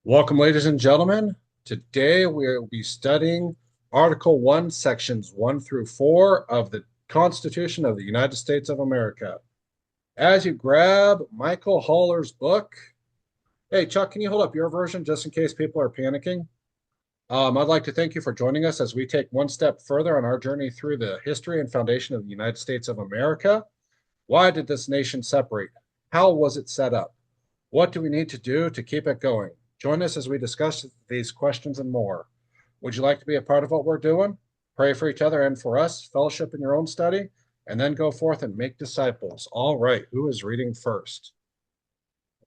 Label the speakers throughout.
Speaker 1: Welcome, ladies and gentlemen. Today we will be studying Article 1, Sections 1 through 4 of the Constitution of the United States of America. As you grab Michael Holler's book, hey, Chuck, can you hold up your version just in case people are panicking? I'd like to thank you for joining us as we take one step further on our journey through the history and foundation of the United States of America. Why did this nation separate? How was it set up? What do we need to do to keep it going? Join us as we discuss these questions and more. Would you like to be a part of what we're doing? Pray for each other and for us, fellowship in your own study, and then go forth and make disciples. All right, who is reading first?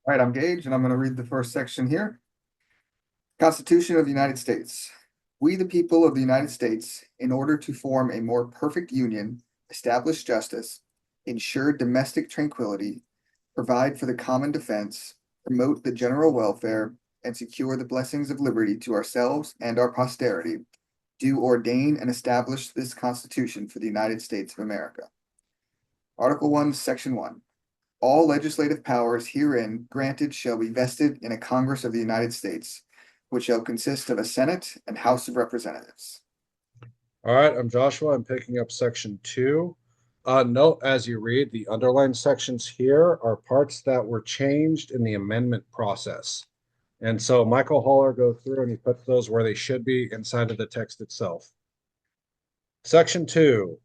Speaker 2: All right, I'm Gage, and I'm going to read the first section here. Constitution of the United States. We, the people of the United States, in order to form a more perfect union, establish justice, ensure domestic tranquility, provide for the common defense, promote the general welfare, and secure the blessings of liberty to ourselves and our posterity, do ordain and establish this Constitution for the United States of America. Article 1, Section 1. All legislative powers herein granted shall be vested in a Congress of the United States, which shall consist of a Senate and House of Representatives.
Speaker 1: All right, I'm Joshua. I'm picking up section 2. Note as you read, the underlined sections here are parts that were changed in the amendment process. And so Michael Holler goes through and he puts those where they should be inside of the text itself. Section 2.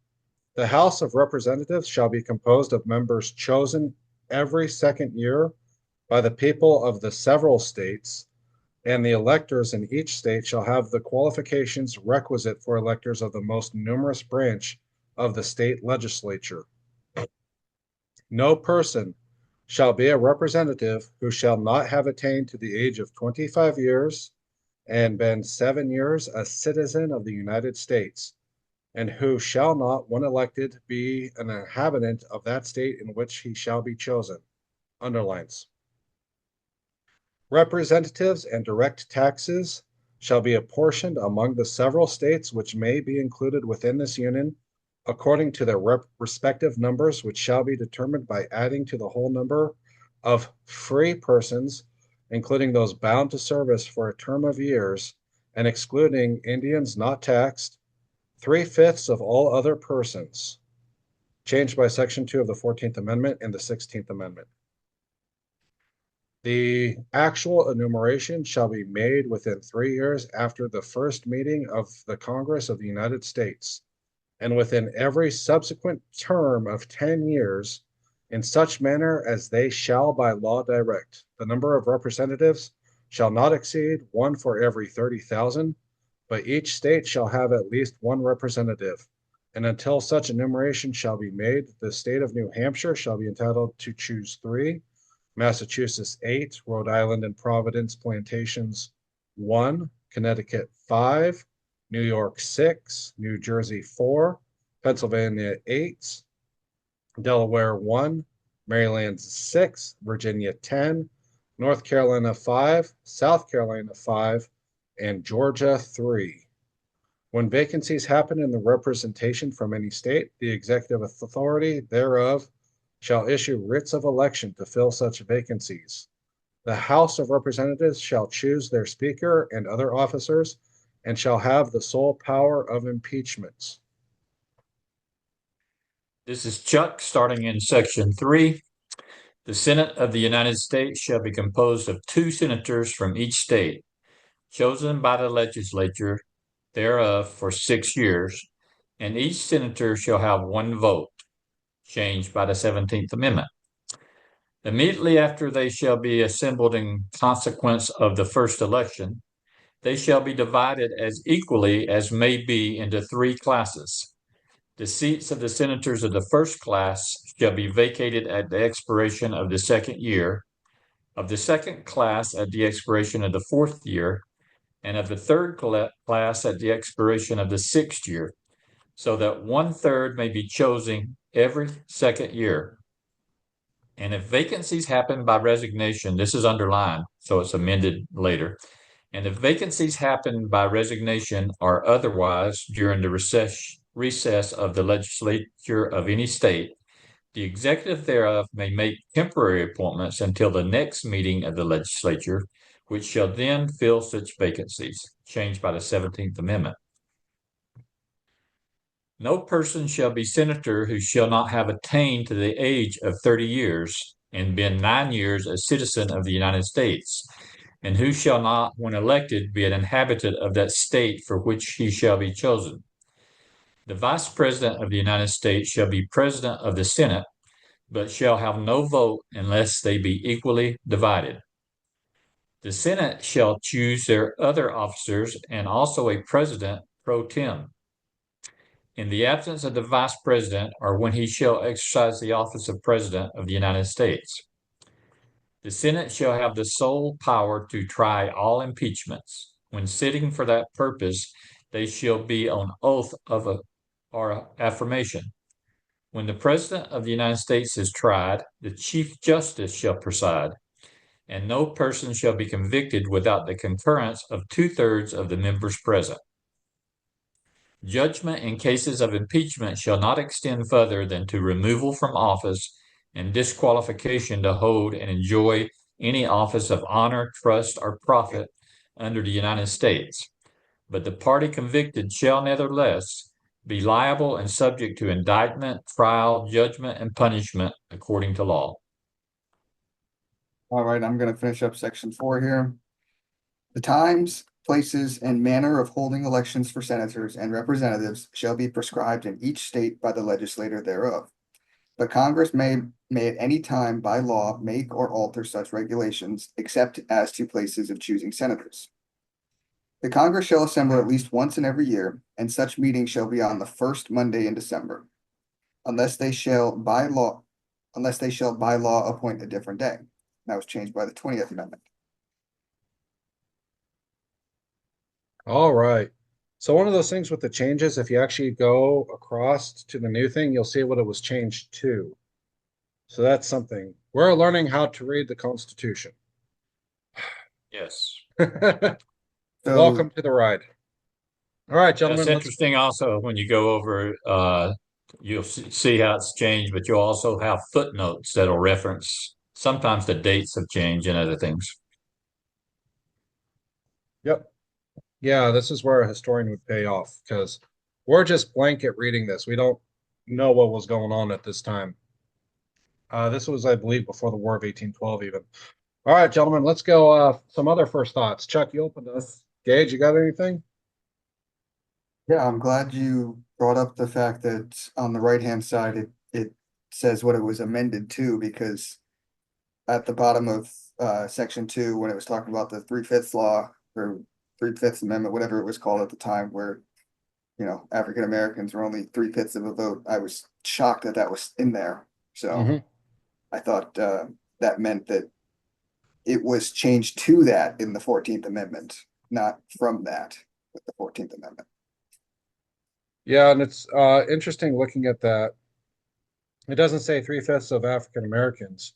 Speaker 1: The House of Representatives shall be composed of members chosen every second year by the people of the several states, and the electors in each state shall have the qualifications requisite for electors of the most numerous branch of the state legislature. No person shall be a representative who shall not have attained to the age of 25 years and been 7 years a citizen of the United States, and who shall not, when elected, be an inhabitant of that state in which he shall be chosen. Underlines. Representatives and direct taxes shall be apportioned among the several states which may be included within this union, according to their respective numbers, which shall be determined by adding to the whole number of free persons, including those bound to service for a term of years, and excluding Indians not taxed, 3/5 of all other persons, changed by Section 2 of the 14th Amendment and the 16th Amendment. The actual enumeration shall be made within 3 years after the first meeting of the Congress of the United States, and within every subsequent term of 10 years, in such manner as they shall by law direct. The number of representatives shall not exceed one for every 30,000, but each state shall have at least one representative. And until such enumeration shall be made, the state of New Hampshire shall be entitled to choose 3, Massachusetts 8, Rhode Island and Providence Plantations 1, Connecticut 5, New York 6, New Jersey 4, Pennsylvania 8, Delaware 1, Maryland 6, Virginia 10, North Carolina 5, South Carolina 5, and Georgia 3. When vacancies happen in the representation from any state, the executive authority thereof shall issue writs of election to fill such vacancies. The House of Representatives shall choose their speaker and other officers, and shall have the sole power of impeachment.
Speaker 3: This is Chuck, starting in Section 3. The Senate of the United States shall be composed of 2 senators from each state, chosen by the legislature thereof for 6 years, and each senator shall have 1 vote, changed by the 17th Amendment. Immediately after they shall be assembled in consequence of the first election, they shall be divided as equally as may be into 3 classes. The seats of the senators of the first class shall be vacated at the expiration of the second year, of the second class at the expiration of the 4th year, and of the third class at the expiration of the 6th year, so that 1/3 may be chosen every second year. And if vacancies happen by resignation, this is underlined, so it's amended later. And if vacancies happen by resignation or otherwise during the recess of the legislature of any state, the executive thereof may make temporary appointments until the next meeting of the legislature, which shall then fill such vacancies, changed by the 17th Amendment. No person shall be senator who shall not have attained to the age of 30 years and been 9 years a citizen of the United States, and who shall not, when elected, be an inhabitant of that state for which he shall be chosen. The Vice President of the United States shall be President of the Senate, but shall have no vote unless they be equally divided. The Senate shall choose their other officers and also a President pro tem. In the absence of the Vice President, or when he shall exercise the office of President of the United States. The Senate shall have the sole power to try all impeachments. When sitting for that purpose, they shall be on oath or affirmation. When the President of the United States is tried, the Chief Justice shall preside, and no person shall be convicted without the concurrence of 2/3 of the members present. Judgment in cases of impeachment shall not extend further than to removal from office and disqualification to hold and enjoy any office of honor, trust, or profit under the United States. But the party convicted shall nevertheless be liable and subject to indictment, trial, judgment, and punishment according to law.
Speaker 2: All right, I'm going to finish up section 4 here. The times, places, and manner of holding elections for senators and representatives shall be prescribed in each state by the legislator thereof. But Congress may at any time by law make or alter such regulations, except as to places of choosing senators. The Congress shall assemble at least once in every year, and such meeting shall be on the first Monday in December, unless they shall by law appoint a different day. That was changed by the 20th Amendment.
Speaker 1: All right. So one of those things with the changes, if you actually go across to the new thing, you'll see what it was changed to. So that's something. We're learning how to read the Constitution.
Speaker 3: Yes.
Speaker 2: So,
Speaker 1: Welcome to the ride. All right, gentlemen.
Speaker 3: It's interesting also when you go over, you'll see how it's changed, but you'll also have footnotes that'll reference sometimes the dates have changed and other things.
Speaker 1: Yep. Yeah, this is where a historian would pay off because we're just blanket reading this. We don't know what was going on at this time. This was, I believe, before the War of 1812 even. All right, gentlemen, let's go. Some other first thoughts. Chuck, you opened us. Gage, you got anything?
Speaker 2: yeah, I'm glad you brought up the fact that on the right-hand side, it says what it was amended to, because at the bottom of section 2, when it was talking about the 3/5 law or 3/5 Amendment, whatever it was called at the time, where, African Americans were only 3/5 of a vote, I was shocked that that was in there. So I thought that meant that it was changed to that in the 14th Amendment, not from that with the 14th Amendment.
Speaker 1: Yeah, and it's interesting looking at that. It doesn't say 3/5 of African Americans.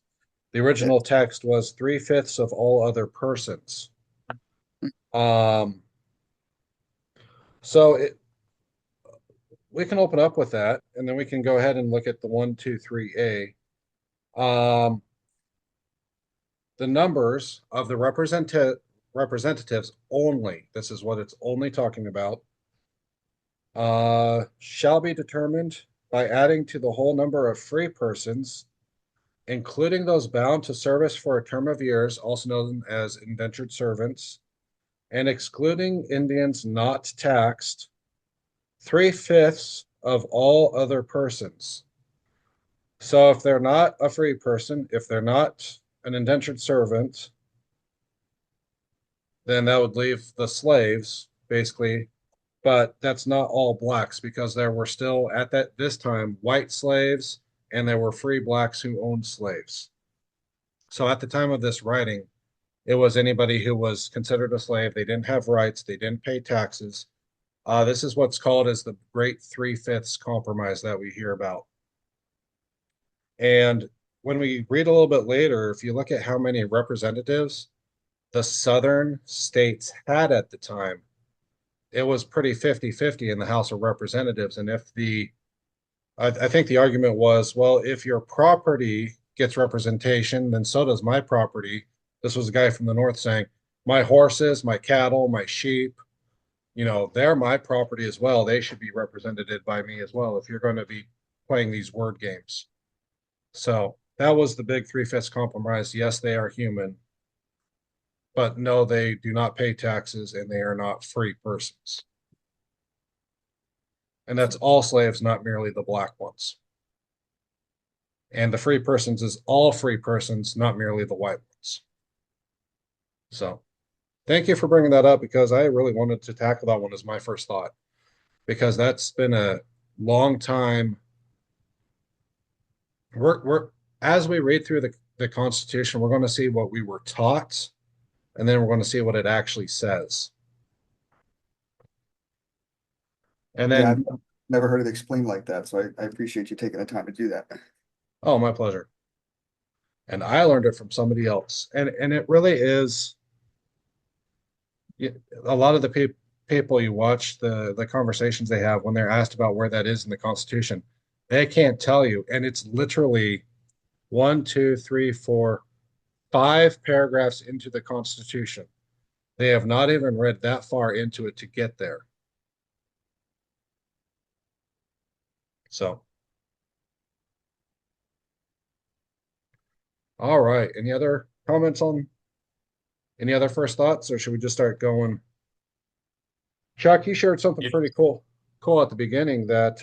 Speaker 1: The original text was 3/5 of all other persons. So we can open up with that, and then we can go ahead and look at the 1, 2, 3A. The numbers of the representatives only, this is what it's only talking about, shall be determined by adding to the whole number of free persons, including those bound to service for a term of years, also known as indentured servants, and excluding Indians not taxed, 3/5 of all other persons. So if they're not a free person, if they're not an indentured servant, then that would leave the slaves, basically. But that's not all blacks, because there were still at this time white slaves, and there were free blacks who owned slaves. So at the time of this writing, it was anybody who was considered a slave. They didn't have rights. They didn't pay taxes. This is what's called as the Great 3/5 Compromise that we hear about. And when we read a little bit later, if you look at how many representatives the southern states had at the time, it was pretty 50-50 in the House of Representatives. And I think the argument was, well, if your property gets representation, then so does my property. This was a guy from the north saying, My horses, my cattle, my sheep, they're my property as well. They should be represented by me as well if you're going to be playing these word games. So that was the big three-fifths compromise. Yes, they are human, but no, they do not pay taxes and they are not free persons. And that's all slaves, not merely the black ones. And the free persons is all free persons, not merely the white ones. So thank you for bringing that up because I really wanted to tackle that one as my first thought because that's been a long time. We're as we read through the Constitution, we're going to see what we were taught, and then we're going to see what it actually says. And
Speaker 2: Yeah,
Speaker 1: then,
Speaker 2: I've never heard it explained like that, so I appreciate you taking the time to do that.
Speaker 1: oh, my pleasure. And I learned it from somebody else, and it really is a lot of the people you watch the conversations they have when they're asked about where that is in the Constitution, they can't tell you, and it's literally one, two, three, four, five paragraphs into the Constitution. They have not even read that far into it to get there. So, all right. Any other comments on any other first thoughts, or should we just start going? Chuck, you shared something
Speaker 3: You-
Speaker 1: pretty cool at the beginning that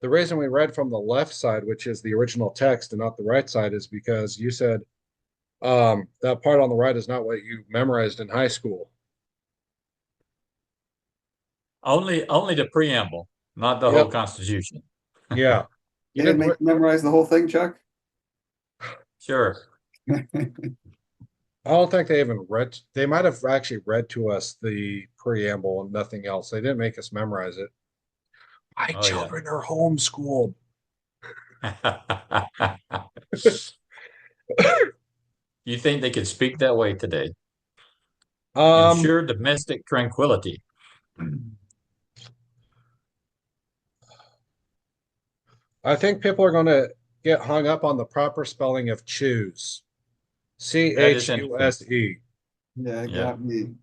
Speaker 1: the reason we read from the left side, which is the original text, and not the right side, is because you said that part on the right is not what you memorized in high school.
Speaker 3: only the preamble, not the whole
Speaker 1: Yep.
Speaker 3: Constitution.
Speaker 1: Yeah. You
Speaker 2: They didn't
Speaker 1: didn't.
Speaker 2: make you memorize the whole thing, Chuck?
Speaker 3: Sure.
Speaker 1: I don't think they even read. They might have actually read to us the preamble and nothing else. They didn't make us memorize it. My
Speaker 3: Oh yeah.
Speaker 1: children are homeschooled.
Speaker 3: You think they could speak that way today?
Speaker 1: Um,
Speaker 3: Ensure domestic tranquility.
Speaker 1: I think people are going to get hung up on the proper spelling of choose. C
Speaker 3: That is
Speaker 1: H U
Speaker 3: interesting.
Speaker 1: S E.
Speaker 2: Yeah, it
Speaker 3: Yeah.
Speaker 2: got me.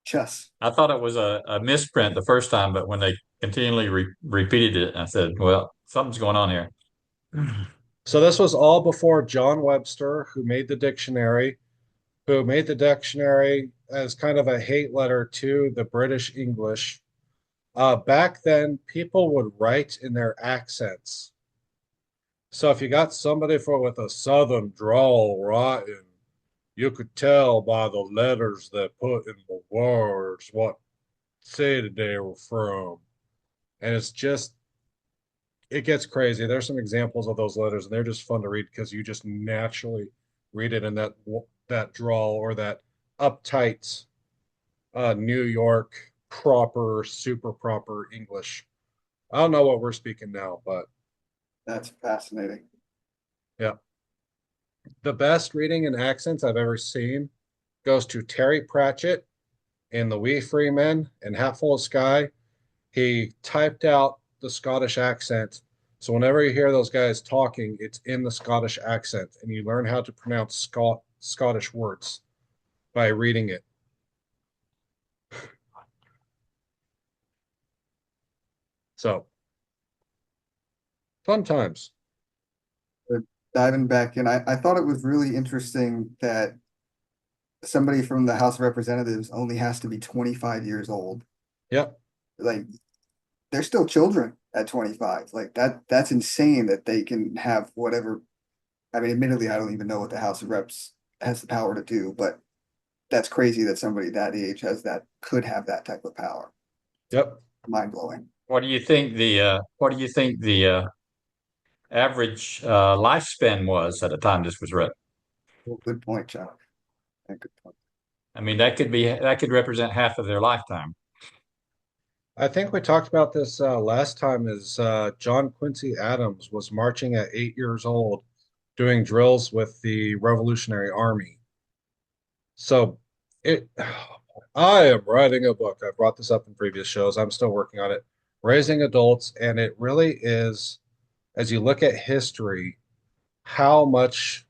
Speaker 2: Chess.
Speaker 3: I thought it was a misprint the first time, but when they continually repeated it, I said, well, something's going on here.
Speaker 1: So this was all before John Webster, who made the dictionary as kind of a hate letter to the British English. Back then, people would write in their accents. So if you got somebody with a southern drawl writing, you could tell by the letters they put in the words what city they were from. And it gets crazy. There's some examples of those letters, and they're just fun to read because you just naturally read it in that drawl or that uptight New York proper, super proper English. I don't know what we're speaking now, but
Speaker 2: That's fascinating.
Speaker 1: yeah. The best reading in accents I've ever seen goes to Terry Pratchett in The Wee Free Men and Hatful of Sky. He typed out the Scottish accent. So whenever you hear those guys talking, it's in the Scottish accent, and you learn how to pronounce Scottish words by reading it. So fun times.
Speaker 2: But diving back in, I thought it was really interesting that somebody from the House of Representatives only has to be 25 years old.
Speaker 1: Yep.
Speaker 2: Like they're still children at 25. Like that's insane that they can have whatever. I mean, admittedly, I don't even know what the House of Reps has the power to do, but that's crazy that somebody that age could have that type of power.
Speaker 1: Yep.
Speaker 2: Mind blowing.
Speaker 3: What do you think the average lifespan was at the time this was written?
Speaker 2: Well, good point, Chuck. Yeah, good point.
Speaker 3: I mean, that could represent half of their lifetime.
Speaker 1: I think we talked about this last time is John Quincy Adams was marching at 8 years old doing drills with the Revolutionary Army. So it I am writing a book. I've brought this up in previous shows. I'm still working on it. Raising adults, and it really is, as you look at history, how much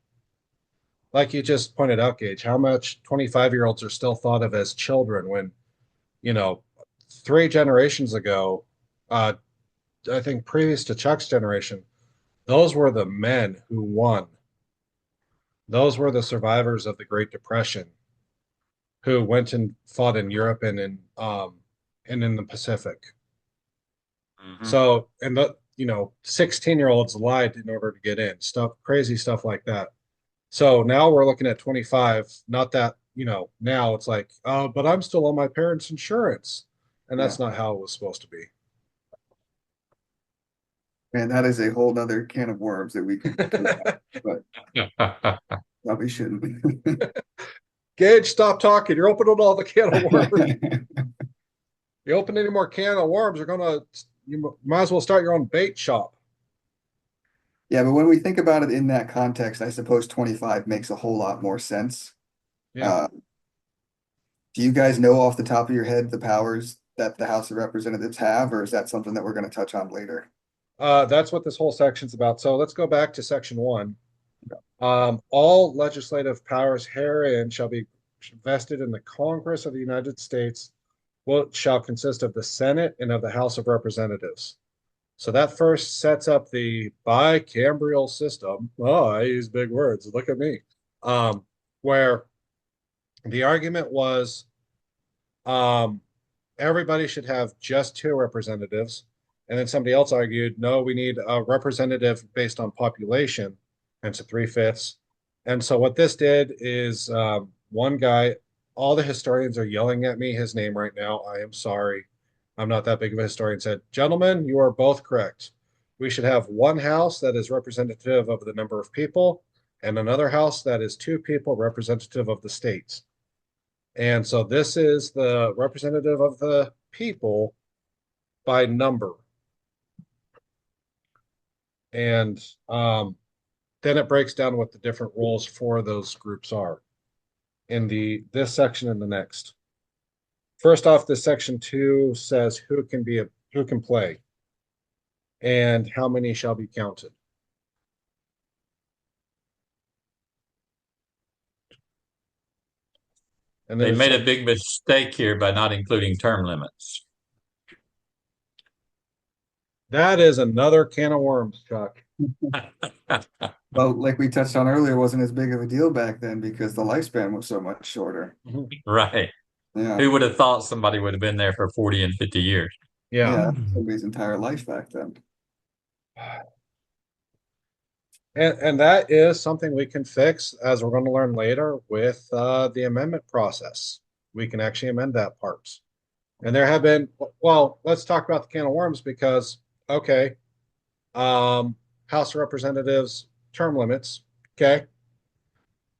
Speaker 1: like you just pointed out, Gage, how much 25-year-olds are still thought of as children when, you know, 3 generations ago, uh, I think previous to Chuck's generation, those were the men who won. Those were the survivors of the Great Depression who went and fought in Europe and in the Pacific.
Speaker 3: Mhm.
Speaker 1: So, and the 16-year-olds lied in order to get in, stuff, crazy stuff like that. So now we're looking at 25, not that, now it's like, but I'm still on my parents' insurance. And
Speaker 2: Yeah,
Speaker 1: that's not how it was supposed to be.
Speaker 2: man, that is a whole nother can of worms that we could go down, but probably shouldn't.
Speaker 1: Gage, stop talking. You're opening all the can of worms. You open any more can of worms, you might as well start your own bait shop.
Speaker 2: Yeah, but when we think about it in that context, I suppose 25 makes a whole lot more sense.
Speaker 1: Yeah.
Speaker 2: Uh, do you guys know off the top of your head the powers that the House of Representatives have, or is that something that we're going to touch on later?
Speaker 1: That's what this whole section's about. So let's go back to section 1. All legislative powers herein shall be vested in the Congress of the United States, which shall consist of the Senate and of the House of Representatives. So that first sets up the bicameral system. Oh, I use big words. Look at me. Where the argument was um, everybody should have just 2 representatives. And then somebody else argued, no, we need a representative based on population, and so 3/5. And so what this did is one guy, all the historians are yelling at me his name right now. I am sorry. I'm not that big of a historian. Said, gentlemen, you are both correct. We should have one house that is representative of the number of people, and another house that is 2 people representative of the states. And so this is the representative of the people by number. And then it breaks down what the different roles for those groups are in this section and the next. First off, this section 2 says who can play and how many shall be counted. And then
Speaker 3: They
Speaker 1: it's
Speaker 3: made a
Speaker 1: like,
Speaker 3: big mistake here by not including term limits.
Speaker 1: that is another can of worms, Chuck.
Speaker 2: Well, like we touched on earlier, wasn't as big of a deal back then because the lifespan was so much shorter.
Speaker 3: Right.
Speaker 2: Yeah,
Speaker 3: Who would have thought somebody would have been there for 40 and 50 years?
Speaker 1: Yeah.
Speaker 2: yeah, somebody's entire life back then.
Speaker 1: And that is something we can fix, as we're going to learn later, with the amendment process. We can actually amend that part. And there have been, well, let's talk about the can of worms because, okay, um, House of Representatives term limits, okay.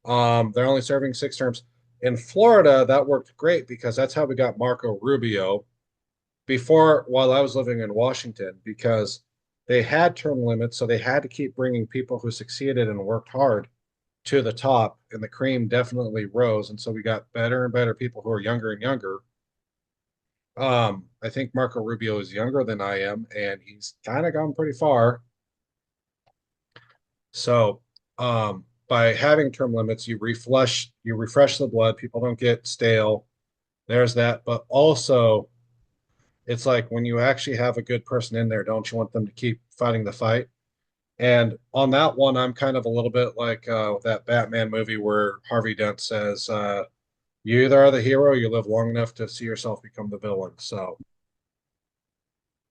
Speaker 1: They're only serving 6 terms. In Florida, that worked great because that's how we got Marco Rubio before, while I was living in Washington, because they had term limits, so they had to keep bringing people who succeeded and worked hard to the top, and the cream definitely rose. And so we got better and better people who are younger and younger. I think Marco Rubio is younger than I am, and he's kind of gone pretty far. So, by having term limits, you refresh the blood. People don't get stale. There's that. But also, it's like when you actually have a good person in there, don't you want them to keep fighting the fight? And on that one, I'm kind of a little bit like that Batman movie where Harvey Dent says, "You either are the hero, or you live long enough to see yourself become the villain." So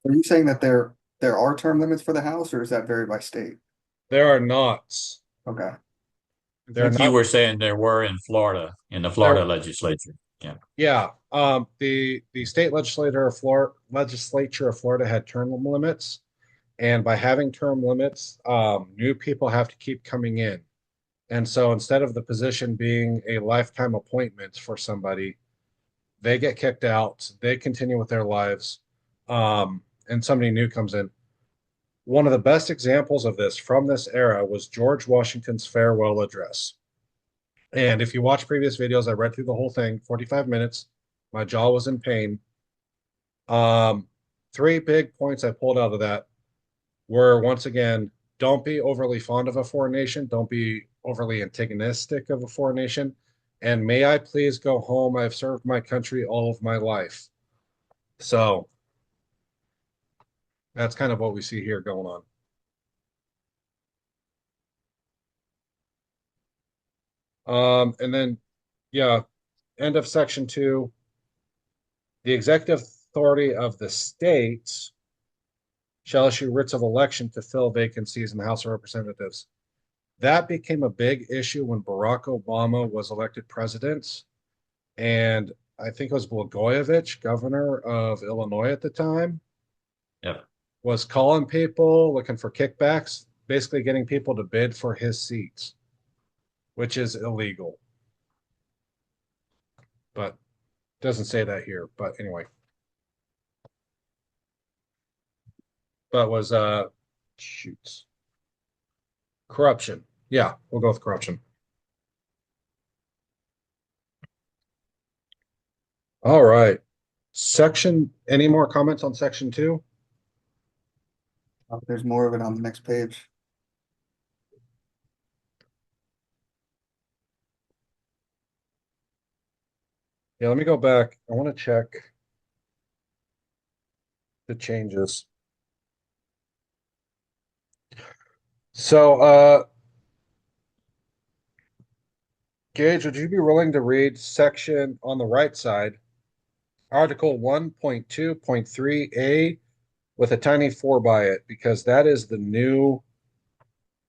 Speaker 2: Are you saying that there are term limits for the House, or is that vary by state?
Speaker 1: there are not.
Speaker 2: Okay.
Speaker 3: I
Speaker 1: They're
Speaker 3: think you
Speaker 1: not.
Speaker 3: were saying there were in Florida, in the
Speaker 1: There.
Speaker 3: Florida legislature. Yeah.
Speaker 1: Yeah. The state legislature of Florida had term limits, and by having term limits, new people have to keep coming in. And so instead of the position being a lifetime appointment for somebody, they get kicked out, they continue with their lives, and somebody new comes in. One of the best examples of this from this era was George Washington's farewell address. And if you watch previous videos, I read through the whole thing, 45 minutes. My jaw was in pain. Um, 3 big points I pulled out of that were once again, don't be overly fond of a foreign nation. Don't be overly antagonistic of a foreign nation. And may I please go home? I've served my country all of my life. So that's kind of what we see here going on. And then, yeah, end of section 2. The executive authority of the states shall issue writs of election to fill vacancies in the House of Representatives. That became a big issue when Barack Obama was elected president. And I think it was Blagojevich, governor of Illinois at the time,
Speaker 3: Yep.
Speaker 1: was calling people looking for kickbacks, basically getting people to bid for his seats, which is illegal. But doesn't say that here. But anyway. But was shoots. Corruption. Yeah, we'll go with corruption. All right. Any more comments on section 2?
Speaker 2: There's more of it on the next page.
Speaker 1: Yeah, let me go back. I want to check the changes. So, Gage, would you be willing to read section on the right side, Article 1.2.3A with a tiny 4 by it, because that is the new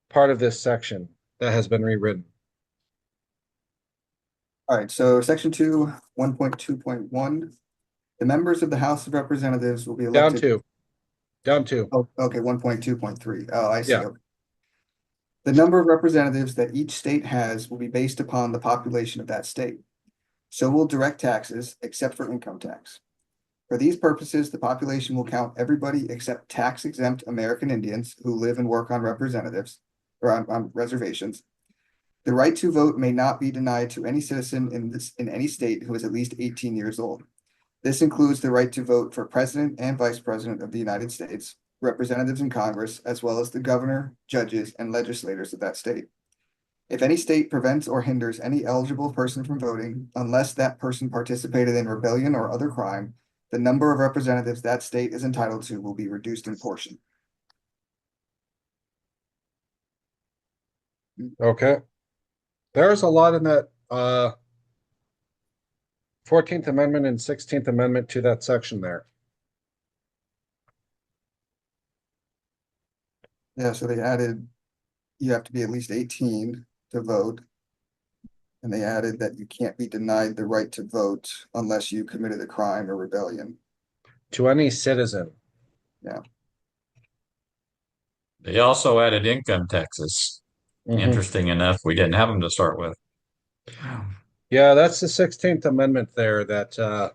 Speaker 1: part of this section that has been rewritten.
Speaker 2: All right, so section 2, 1.2.1. The members of the House of Representatives will be
Speaker 1: Down
Speaker 2: elected.
Speaker 1: two.
Speaker 2: Oh, okay, 1.2.3. Oh, I see.
Speaker 1: Yeah.
Speaker 2: Okay. The number of representatives that each state has will be based upon the population of that state. So will direct taxes, except for income tax. For these purposes, the population will count everybody except tax-exempt American Indians who live and work on representatives or on reservations. The right to vote may not be denied to any citizen in any state who is at least 18 years old. This includes the right to vote for president and vice president of the United States, representatives in Congress, as well as the governor, judges, and legislators of that state. If any state prevents or hinders any eligible person from voting, unless that person participated in rebellion or other crime, the number of representatives that state is entitled to will be reduced in portion.
Speaker 1: Okay. There's a lot in that 14th Amendment and 16th Amendment to that section there.
Speaker 2: Yeah, so they added you have to be at least 18 to vote. And they added that you can't be denied the right to vote unless you committed a crime or rebellion.
Speaker 1: To any citizen.
Speaker 2: Yeah.
Speaker 3: They also added income taxes. Interesting enough, we didn't have them to start with.
Speaker 1: Yeah, that's the 16th Amendment there that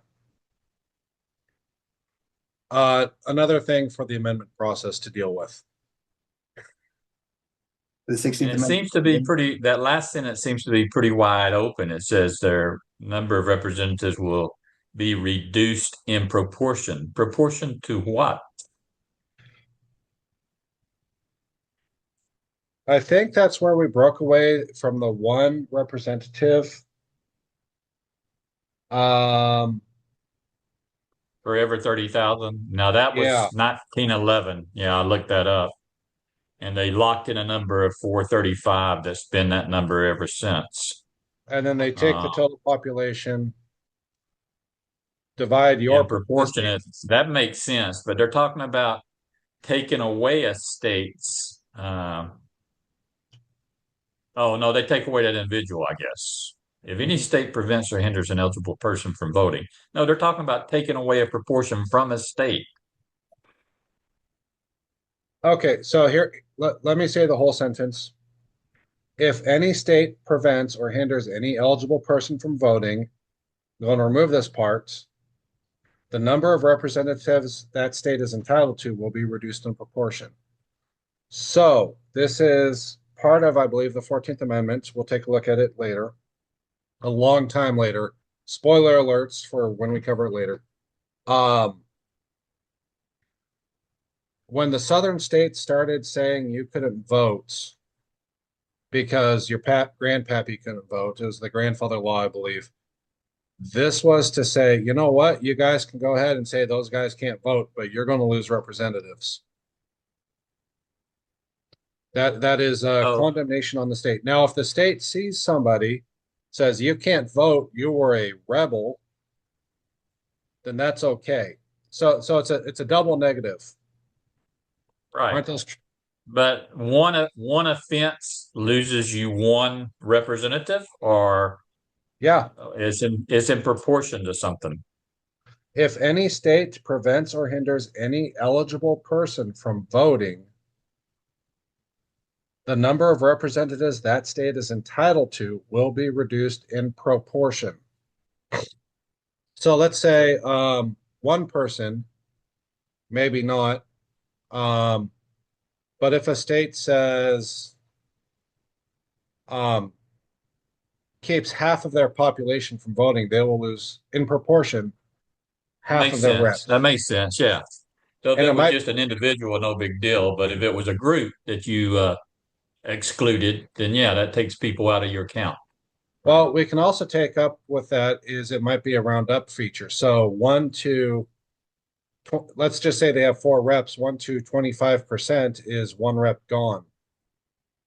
Speaker 1: another thing for the amendment process to deal with.
Speaker 2: The 16th
Speaker 3: And it seems to be pretty, that last sentence seems to be pretty wide open. It says their number of representatives will be reduced in proportion. Proportion to what?
Speaker 1: I think that's where we broke away from the one representative.
Speaker 3: For every 30,000. Now that
Speaker 1: Yeah,
Speaker 3: was 1911. Yeah, I looked that up. And they locked in a number of 435 that's been that number ever since.
Speaker 1: and then they take the
Speaker 3: Uh,
Speaker 1: total population, divide
Speaker 3: and
Speaker 1: the
Speaker 3: proportionate,
Speaker 1: states.
Speaker 3: that makes sense, but they're talking about taking away a state's. Oh, no, they take away that individual, I guess. If any state prevents or hinders an eligible person from voting. No, they're talking about taking away a proportion from a state.
Speaker 1: Okay, so here, let me say the whole sentence. If any state prevents or hinders any eligible person from voting, I'm going to remove this part. The number of representatives that state is entitled to will be reduced in proportion. So this is part of, I believe, the 14th Amendment. We'll take a look at it later, a long time later. Spoiler alerts for when we cover it later. When the southern states started saying you couldn't vote, because your grandpappy couldn't vote. It was the grandfather law, I believe. This was to say, you know what? You guys can go ahead and say those guys can't vote, but you're going to lose representatives. That is a
Speaker 3: Oh,
Speaker 1: condemnation on the state. Now, if the state sees somebody, says you can't vote, you were a rebel, then that's okay. So it's a double negative.
Speaker 3: right.
Speaker 1: Aren't those?
Speaker 3: But one offense loses you one representative, or
Speaker 1: Yeah.
Speaker 3: it's in proportion to something.
Speaker 1: If any state prevents or hinders any eligible person from voting, the number of representatives that state is entitled to will be reduced in proportion. So let's say one person, maybe not, um, but if a state says um, keeps half of their population from voting, they will lose in proportion
Speaker 3: That
Speaker 1: half
Speaker 3: makes
Speaker 1: of their
Speaker 3: sense. That
Speaker 1: reps.
Speaker 3: makes sense. Yeah. So if
Speaker 1: And it
Speaker 3: it was
Speaker 1: might,
Speaker 3: just an individual, no big deal. But if it was a group that you excluded, then yeah, that takes people out of your count. Right.
Speaker 1: well, we can also take up with that is it might be a roundup feature. So let's just say they have four reps, 1 to 25% is one rep gone.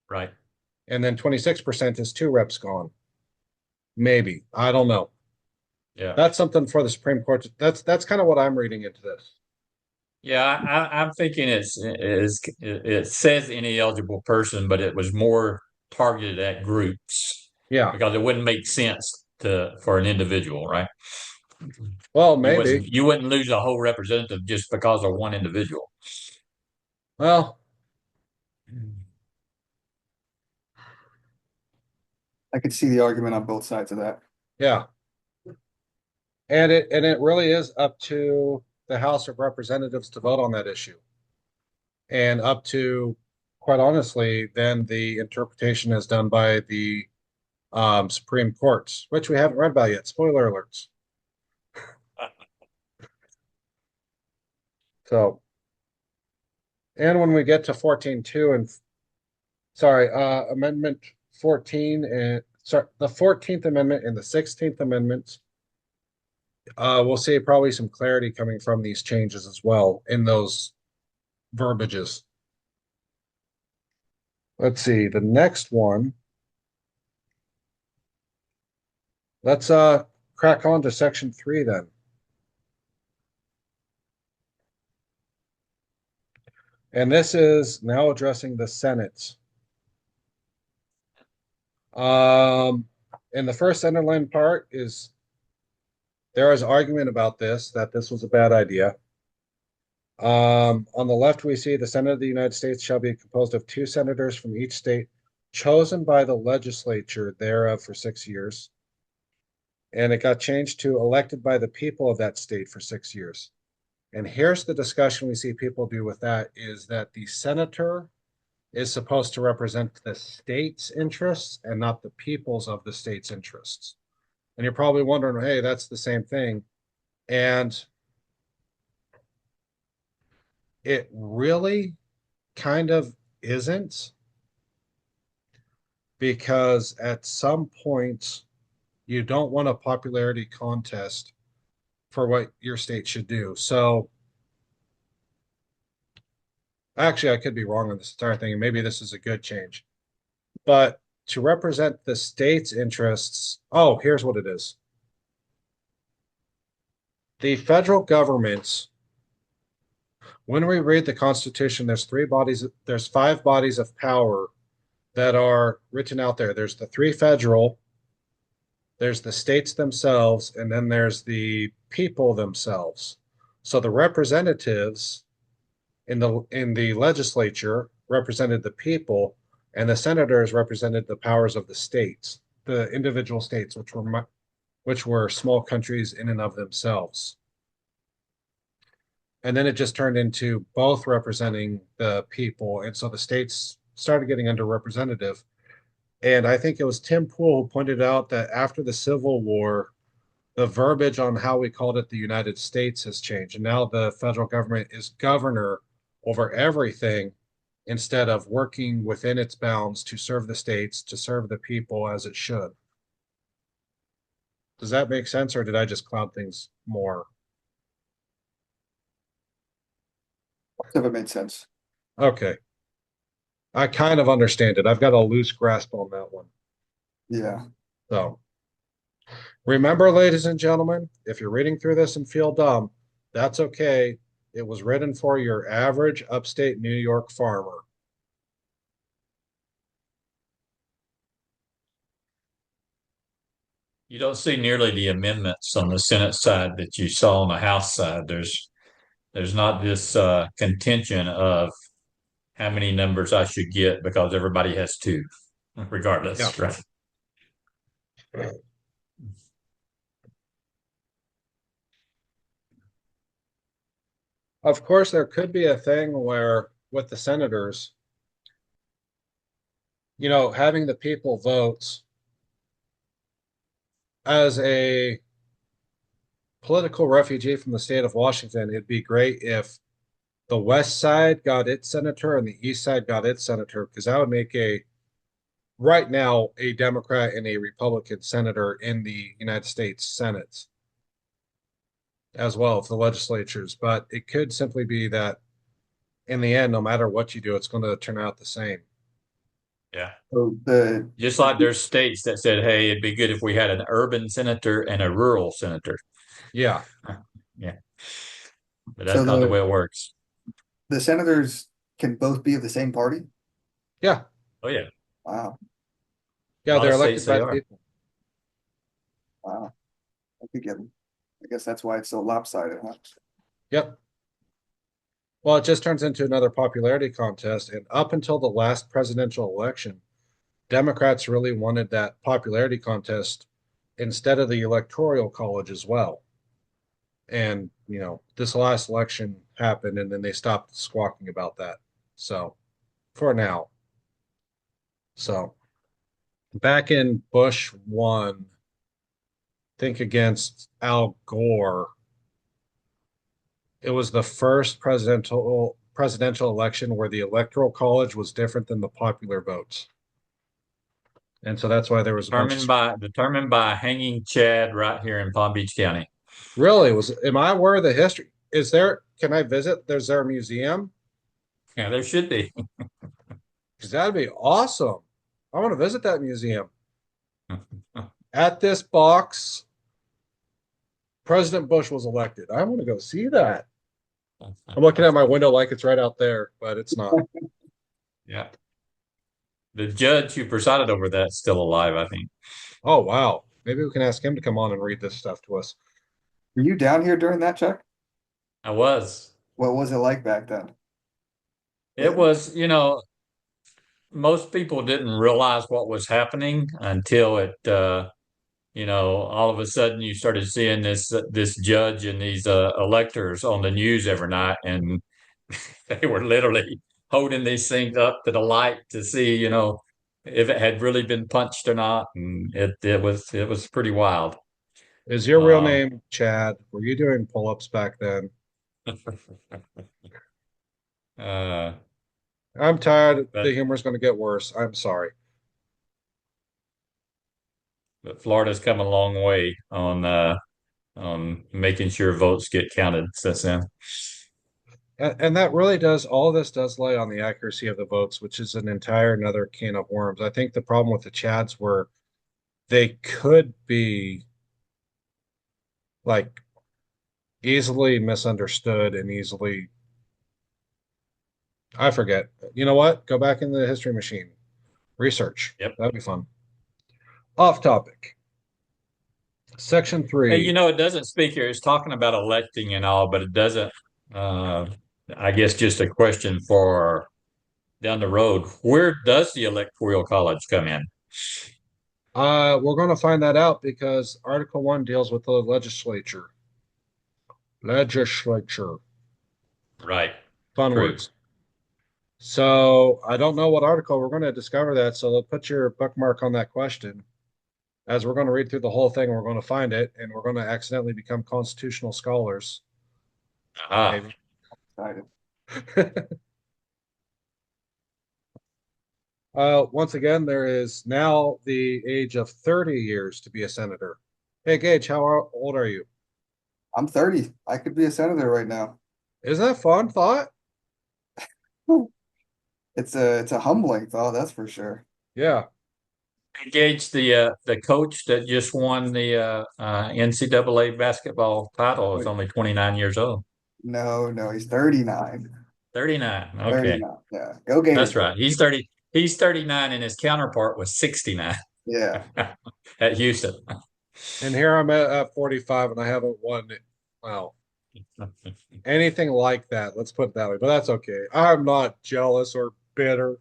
Speaker 3: Right.
Speaker 1: And then 26% is two reps gone. Maybe. I don't know.
Speaker 3: Yeah.
Speaker 1: That's something for the Supreme Court. That's kind of what I'm reading into this.
Speaker 3: Yeah. I'm thinking it says any eligible person, but it was more targeted at groups
Speaker 1: Yeah.
Speaker 3: because it wouldn't make sense for an individual, right?
Speaker 1: Well,
Speaker 3: You
Speaker 1: maybe.
Speaker 3: wouldn't lose a whole representative just because of one individual.
Speaker 1: Well,
Speaker 2: I could see the argument on both sides of that.
Speaker 1: yeah. And it really is up to the House of Representatives to vote on that issue. And up to, quite honestly, then the interpretation is done by the Supreme Courts, which we haven't read about yet. Spoiler alerts. So, and when we get to 14.2 and sorry, Amendment 14 and sorry, the 14th Amendment and the 16th Amendment, we'll see probably some clarity coming from these changes as well in those verbiages. Let's see, the next one. Let's crack on to section 3 then. And this is now addressing the Senate. In the first underline part is there is argument about this, that this was a bad idea. On the left, we see the Senate of the United States shall be composed of 2 senators from each state, chosen by the legislature thereof for 6 years. And it got changed to elected by the people of that state for 6 years. And here's the discussion we see people do with that is that the senator is supposed to represent the state's interests and not the people's of the state's interests. And you're probably wondering, hey, that's the same thing. And it really kind of isn't, because at some point you don't want a popularity contest for what your state should do. So actually, I could be wrong on this entire thing, and maybe this is a good change. But to represent the state's interests, oh, here's what it is. The federal government, when we read the Constitution, there's 5 bodies of power that are written out there. There's the 3 federal, there's the states themselves, and then there's the people themselves. So the representatives in the legislature represented the people, and the senators represented the powers of the states, the individual states, which were small countries in and of themselves. And then it just turned into both representing the people, and so the states started getting underrepresented. And I think it was Tim Pool who pointed out that after the Civil War, the verbiage on how we called it the United States has changed. And now the federal government is governor over everything instead of working within its bounds to serve the states, to serve the people as it should. Does that make sense, or did I just cloud things more?
Speaker 2: Most of it made sense.
Speaker 1: Okay. I kind of understand it. I've got a loose grasp on that one.
Speaker 2: Yeah.
Speaker 1: So remember, ladies and gentlemen, if you're reading through this and feel dumb, that's okay. It was written for your average upstate New York farmer.
Speaker 3: You don't see nearly the amendments on the Senate side that you saw on the House side. There's not this contention of how many numbers I should get because everybody has two,
Speaker 1: Yeah.
Speaker 3: regardless, right?
Speaker 1: Of course, there could be a thing where with the senators, having the people vote as a political refugee from the state of Washington, it'd be great if the West side got its senator and the East side got its senator, because that would make right now, a Democrat and a Republican senator in the United States Senate as well as the legislatures. But it could simply be that in the end, no matter what you do, it's going to turn out the same.
Speaker 3: Yeah.
Speaker 2: So
Speaker 3: Just like there's states that said, hey, it'd be good if we had an urban senator and a rural senator.
Speaker 1: Yeah.
Speaker 3: Yeah. But
Speaker 2: so
Speaker 3: that's not the way it works.
Speaker 2: the senators can both be of the same party?
Speaker 1: Yeah.
Speaker 3: Oh, yeah.
Speaker 2: Wow.
Speaker 3: A
Speaker 1: Yeah.
Speaker 3: lot
Speaker 1: They're
Speaker 3: of
Speaker 1: elected
Speaker 3: states
Speaker 1: by
Speaker 3: they
Speaker 1: the
Speaker 3: are.
Speaker 1: people.
Speaker 2: Wow. I guess that's why it's so lopsided, huh?
Speaker 1: Yep. Well, it just turns into another popularity contest. And up until the last presidential election, Democrats really wanted that popularity contest instead of the electoral college as well. And, this last election happened and then they stopped squawking about that. So, for now. So, back in Bush one, think against Al Gore, it was the first presidential election where the electoral college was different than the popular votes. And so that's why there was a bunch of
Speaker 3: Determined by hanging Chad right here in Palm Beach County.
Speaker 1: really was am I aware of the history? Can I visit? There's their museum?
Speaker 3: Yeah, there should be.
Speaker 1: Because that'd be awesome. I want to visit that museum. At this box, President Bush was elected. I want to go see that. I'm looking at my window like it's right out there, but it's not.
Speaker 3: Yeah. The judge who presided over that's still alive, I think.
Speaker 1: Oh, wow. Maybe we can ask him to come on and read this stuff to us.
Speaker 2: Were you down here during that, Chuck?
Speaker 3: I was.
Speaker 2: What was it like back then?
Speaker 3: It was, most people didn't realize what was happening until all of a sudden you started seeing this judge and these electors on the news every night, and they were literally holding these things up to the light to see, if it had really been punched or not, and it was pretty wild.
Speaker 1: Is your real
Speaker 3: Um,
Speaker 1: name Chad? Were you doing pull-ups back then?
Speaker 3: uh,
Speaker 1: I'm tired.
Speaker 3: but
Speaker 1: The humor's going to get worse. I'm sorry.
Speaker 3: but Florida's come a long way on making sure votes get counted since then.
Speaker 1: And that really does, all this does lay on the accuracy of the votes, which is an entire another can of worms. I think the problem with the Chads were they could be like easily misunderstood and easily, I forget. You know what? Go back in the history machine. Research.
Speaker 3: Yep.
Speaker 1: That'd be fun. Off topic. Section
Speaker 3: Hey,
Speaker 1: 3.
Speaker 3: it doesn't speak here. It's talking about electing and all, but it doesn't. Uh, I guess just a question for down the road. Where does the electoral college come in?
Speaker 1: We're going to find that out because Article 1 deals with the legislature. Legislature.
Speaker 3: Right.
Speaker 1: Fun
Speaker 3: True.
Speaker 1: words. So I don't know what article we're going to discover that. So put your bookmark on that question as we're going to read through the whole thing. We're going to find it and we're going to accidentally become constitutional scholars.
Speaker 3: Ah,
Speaker 1: Maybe.
Speaker 2: Excited.
Speaker 1: Once again, there is now the age of 30 years to be a senator. Hey, Gage, old are you?
Speaker 2: I'm 30. I could be a senator right now.
Speaker 1: Isn't that fun thought?
Speaker 2: It's a humbling thought, that's for sure.
Speaker 1: Yeah.
Speaker 3: Gage, the coach that just won the NCAA basketball title, is
Speaker 1: Wait,
Speaker 3: only 29 years old.
Speaker 2: No, no, he's 39.
Speaker 3: 39. Okay,
Speaker 2: 39. Yeah. Go
Speaker 3: that's
Speaker 2: Gators.
Speaker 3: right. He's 30. He's 39, and his counterpart was 69
Speaker 2: Yeah.
Speaker 3: at Houston.
Speaker 1: and here I'm at 45 and I haven't won it. Well, anything like that. Let's put it that way. But that's okay. I'm not jealous or bitter.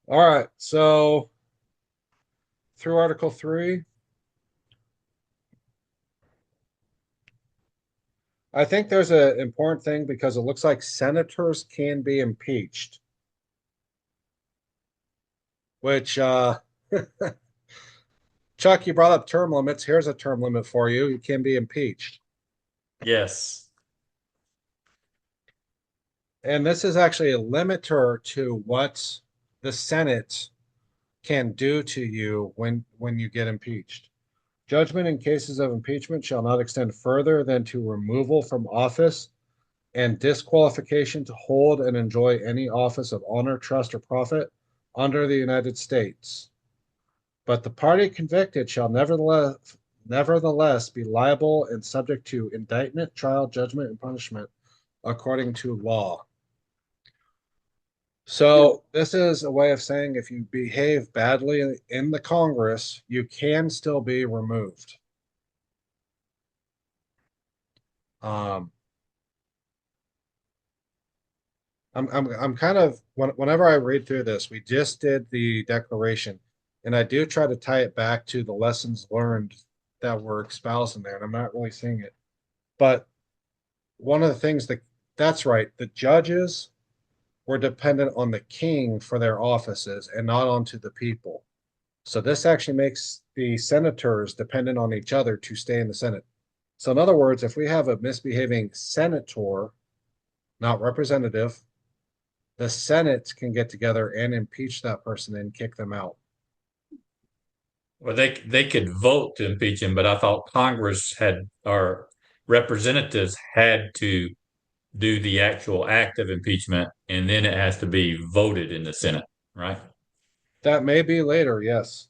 Speaker 1: All right. So through Article 3, I think there's an important thing because it looks like senators can be impeached, which Chuck, you brought up term limits. Here's a term limit for you. You can be impeached.
Speaker 3: Yes.
Speaker 1: And this is actually a limiter to what the Senate can do to you when you get impeached. Judgment in cases of impeachment shall not extend further than to removal from office and disqualification to hold and enjoy any office of honor, trust, or profit under the United States. But the party convicted shall nevertheless be liable and subject to indictment, trial, judgment, and punishment according to law.
Speaker 2: Yeah.
Speaker 1: So this is a way of saying if you behave badly in the Congress, you can still be removed. Um, I'm kind of whenever I read through this, we just did the declaration, and I do try to tie it back to the lessons learned that were espoused in there, and I'm not really seeing it. But one of the things that's right, the judges were dependent on the king for their offices and not onto the people. So this actually makes the senators dependent on each other to stay in the Senate. So in other words, if we have a misbehaving senator, not representative, the Senate can get together and impeach that person and kick them out.
Speaker 3: Well, they could vote to impeach him, but I thought Congress had, or representatives had to do the actual act of impeachment, and then it has to be voted in the Senate, right?
Speaker 1: That may be later, yes.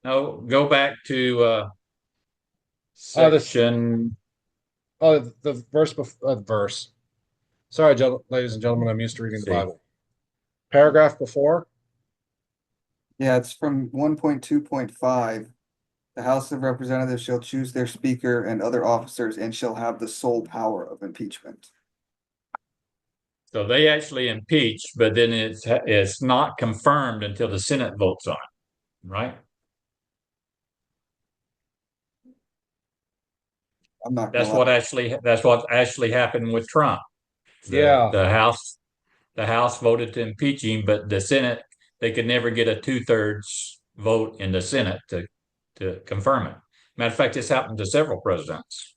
Speaker 3: No, go back to
Speaker 1: This
Speaker 3: section.
Speaker 1: the verse. Sorry, ladies and gentlemen, I'm used to reading
Speaker 3: Let's
Speaker 1: the
Speaker 3: see.
Speaker 1: Bible. Paragraph before.
Speaker 2: Yeah, it's from 1.2.5. The House of Representatives shall choose their speaker and other officers and shall have the sole power of impeachment.
Speaker 3: So they actually impeach, but then it's not confirmed until the Senate votes on it, right?
Speaker 2: I'm not gonna lie.
Speaker 3: That's what actually happened with Trump. The
Speaker 1: Yeah.
Speaker 3: the House voted to impeach him, but the Senate, they could never get a 2/3 vote in the Senate to confirm it. Matter of fact, this happened to several presidents.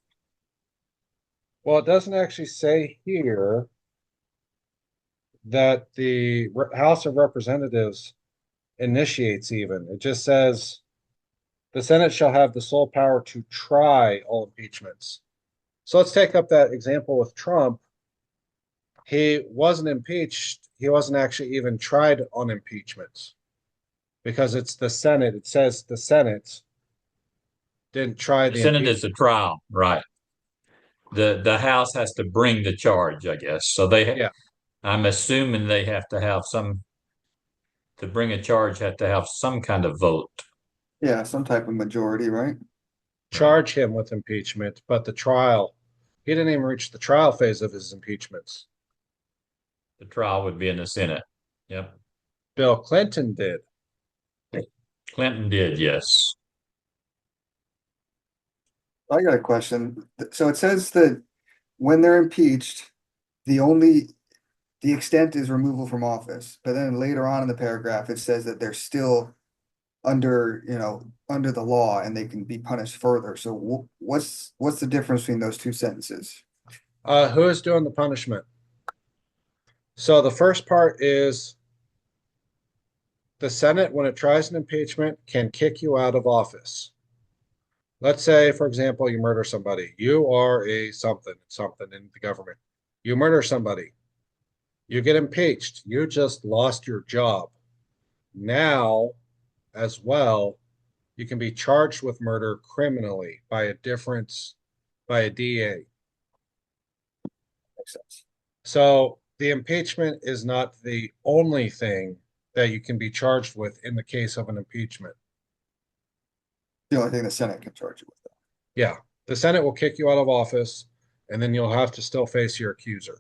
Speaker 1: Well, it doesn't actually say here that the House of Representatives initiates even. It just says the Senate shall have the sole power to try all impeachments. So let's take up that example with Trump. He wasn't impeached. He wasn't actually even tried on impeachments because it's the Senate. It says the Senate didn't try
Speaker 3: The
Speaker 1: the
Speaker 3: Senate
Speaker 1: impeachment.
Speaker 3: is a trial, right? The House has to bring the charge, I guess. So
Speaker 1: Yeah.
Speaker 3: I'm assuming they have to have to bring a charge, have to have some kind of vote.
Speaker 2: Yeah, some type of majority, right?
Speaker 3: Right.
Speaker 1: Charge him with impeachment, but the trial, he didn't even reach the trial phase of his impeachments.
Speaker 3: The trial would be in the Senate. Yep.
Speaker 1: Bill Clinton did.
Speaker 3: Clinton did, yes.
Speaker 2: I got a question. So it says that when they're impeached, the only the extent is removal from office. But then later on in the paragraph, it says that they're still under the law and they can be punished further. So what's the difference between those two sentences?
Speaker 1: Who is doing the punishment? So the first part is the Senate, when it tries an impeachment, can kick you out of office. Let's say, for example, you murder somebody. You are a something in the government. You murder somebody. You get impeached. You just lost your job. Now, as well, you can be charged with murder criminally by a DA.
Speaker 2: Makes sense.
Speaker 1: So the impeachment is not the only thing that you can be charged with in the case of an impeachment.
Speaker 2: The only thing the Senate can charge you with.
Speaker 1: Yeah, the Senate will kick you out of office, and then you'll have to still face your accuser.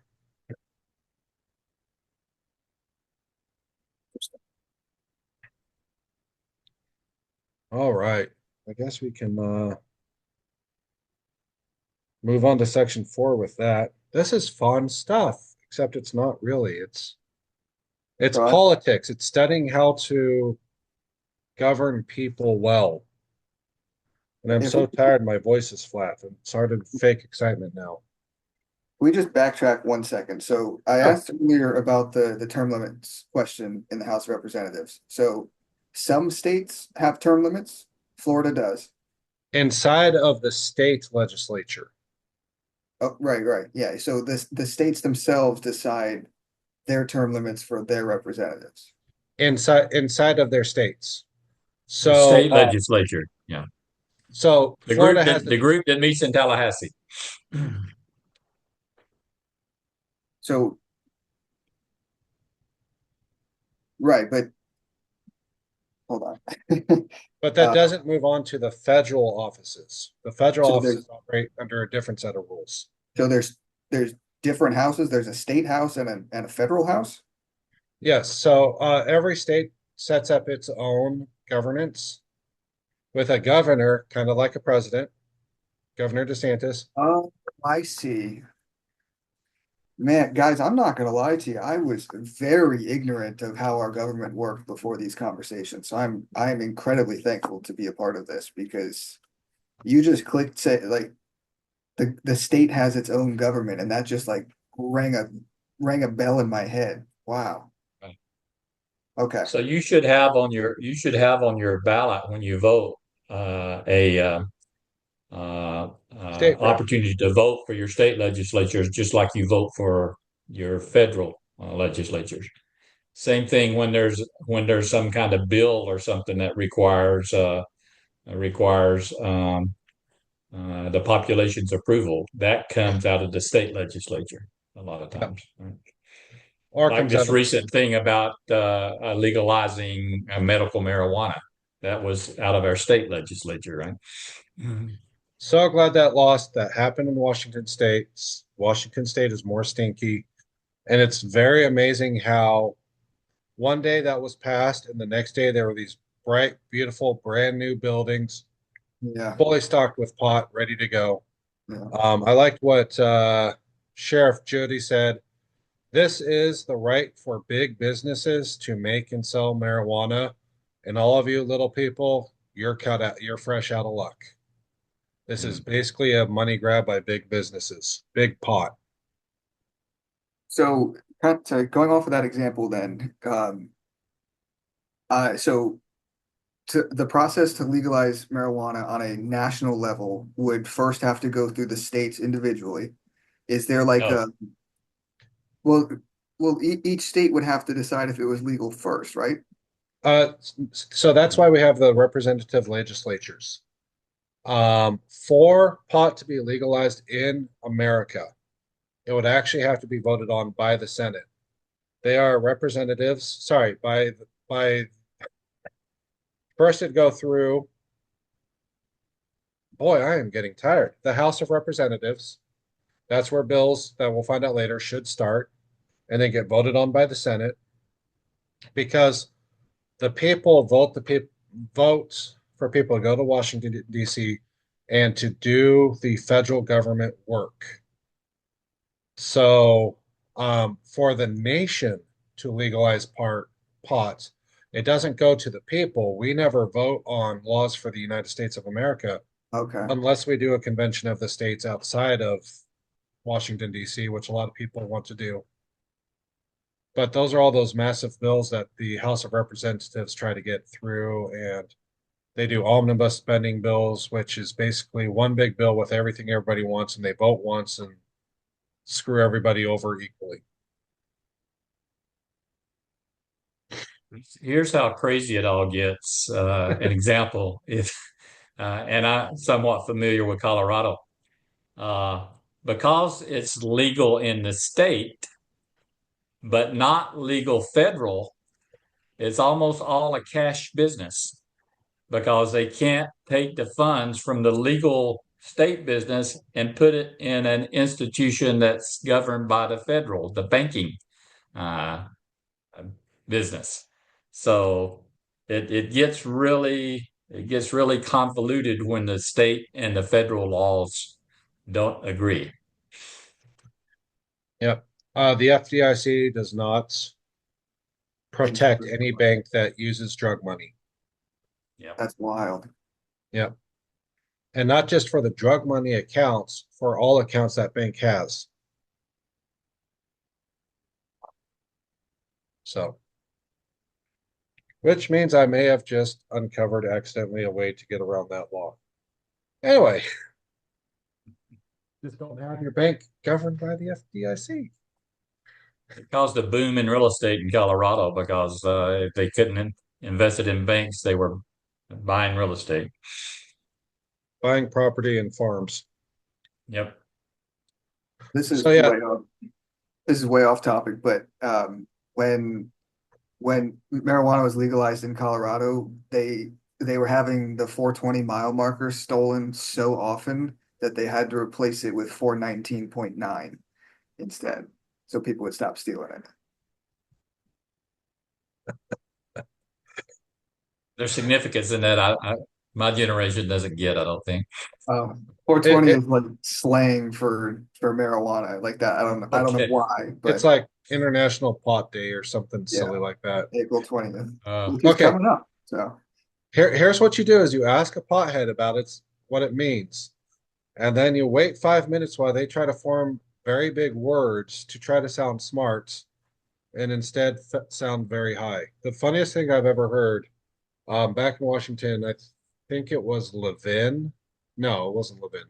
Speaker 1: All right, I guess we can move on to section 4 with that. This is fun stuff, except it's not really. It's
Speaker 2: So I,
Speaker 1: politics. It's studying how to govern people well. And I'm
Speaker 2: if
Speaker 1: so tired, my voice is flat. It's hard to fake excitement now.
Speaker 2: we just backtrack 1 second. So I
Speaker 1: Sure.
Speaker 2: asked earlier about the term limits question in the House of Representatives. So some states have term limits. Florida does.
Speaker 1: Inside of the state legislature,
Speaker 2: Oh, right. Yeah. So the states themselves decide their term limits for their representatives.
Speaker 1: inside of their states.
Speaker 3: The
Speaker 1: So,
Speaker 3: state legislature, yeah.
Speaker 1: so
Speaker 3: The
Speaker 1: Florida
Speaker 3: group
Speaker 1: has
Speaker 3: that
Speaker 1: the
Speaker 3: the group that meets in Tallahassee.
Speaker 2: So right, but hold on.
Speaker 1: but that
Speaker 2: Uh,
Speaker 1: doesn't move on to the federal offices. The federal
Speaker 2: so
Speaker 1: offices operate under a different set of rules.
Speaker 2: there's different houses. There's a state house and a federal house.
Speaker 1: Yes, so every state sets up its own governance with a governor, kind of like a president, Governor DeSantis.
Speaker 2: Oh, I see. Man, guys, I'm not gonna lie to you. I was very ignorant of how our government worked before these conversations. So I'm incredibly thankful to be a part of this because you just clicked say like the state has its own government and that just like rang a bell in my head. Wow.
Speaker 3: Right.
Speaker 2: Okay.
Speaker 3: So you should have on your ballot when you vote a
Speaker 1: State rep.
Speaker 3: opportunity to vote for your state legislatures, just like you vote for your federal legislatures. Same thing when there's some kind of bill or something that requires the population's approval. That comes out of the state legislature a lot of
Speaker 1: Yeah.
Speaker 3: times. Right?
Speaker 1: Or
Speaker 3: Like
Speaker 1: comes out
Speaker 3: this
Speaker 1: of the
Speaker 3: recent thing about legalizing medical marijuana. That was out of our state legislature, right? Mhm.
Speaker 1: so glad that lost. That happened in Washington State. Washington State is more stinky. And it's very amazing how one day that was passed, and the next day there were these bright, beautiful, brand new buildings,
Speaker 2: Yeah.
Speaker 1: fully stocked with pot, ready to go.
Speaker 2: Yeah.
Speaker 1: I liked what Sheriff Jody said. This is the right for big businesses to make and sell marijuana. And all of you little people, you're cut out, you're fresh out of luck. This is
Speaker 3: Mm.
Speaker 1: basically a money grab by big businesses, big pot.
Speaker 2: So going off of that example then, so the process to legalize marijuana on a national level would first have to go through the states individually. Is there like
Speaker 3: No,
Speaker 2: well, each state would have to decide if it was legal first, right?
Speaker 1: Uh, so that's why we have the representative legislatures. For pot to be legalized in America, it would actually have to be voted on by the Senate. They are representatives, sorry, by first it'd go through, boy, I am getting tired. The House of Representatives. That's where bills that we'll find out later should start and then get voted on by the Senate because the people vote for people to go to Washington D.C. and to do the federal government work. So, for the nation to legalize pot, it doesn't go to the people. We never vote on laws for the United States of America
Speaker 2: Okay.
Speaker 1: unless we do a convention of the states outside of Washington D.C., which a lot of people want to do. But those are all those massive bills that the House of Representatives try to get through, and they do omnibus spending bills, which is basically one big bill with everything everybody wants, and they vote once and screw everybody over equally.
Speaker 3: Here's how crazy it all gets. An example, if and I'm somewhat familiar with Colorado, uh, because it's legal in the state, but not legal federal. It's almost all a cash business because they can't take the funds from the legal state business and put it in an institution that's governed by the federal, the banking uh, business. So it gets really convoluted when the state and the federal laws don't agree.
Speaker 1: Yep. The FDIC does not protect any bank that uses drug money.
Speaker 3: Yeah.
Speaker 2: That's wild.
Speaker 1: Yep. And not just for the drug money accounts, for all accounts that bank has. So, which means I may have just uncovered accidentally a way to get around that law. Anyway, just don't have your bank governed by the FDIC.
Speaker 3: It caused a boom in real estate in Colorado because if they couldn't invest it in banks, they were buying real estate.
Speaker 1: Buying property and farms.
Speaker 3: Yep.
Speaker 2: This is
Speaker 1: So yeah,
Speaker 2: way off topic, but when marijuana was legalized in Colorado, they were having the 420 mile marker stolen so often that they had to replace it with 419.9 instead, so people would stop stealing it.
Speaker 3: There's significance in that. My generation doesn't get, I don't think.
Speaker 2: 420
Speaker 1: it,
Speaker 2: is like slang for marijuana, like that. I don't know
Speaker 3: Okay.
Speaker 2: why,
Speaker 1: it's
Speaker 2: but
Speaker 1: like International Pot Day or something
Speaker 2: yeah,
Speaker 1: silly like that.
Speaker 2: April 20th,
Speaker 3: Uh,
Speaker 2: which is
Speaker 1: Okay,
Speaker 2: coming up. So
Speaker 1: here's what you do is you ask a pothead about what it means. And then you wait 5 minutes while they try to form very big words to try to sound smart and instead sound very high. The funniest thing I've ever heard, back in Washington, I think it was Levin. No, it wasn't Levin.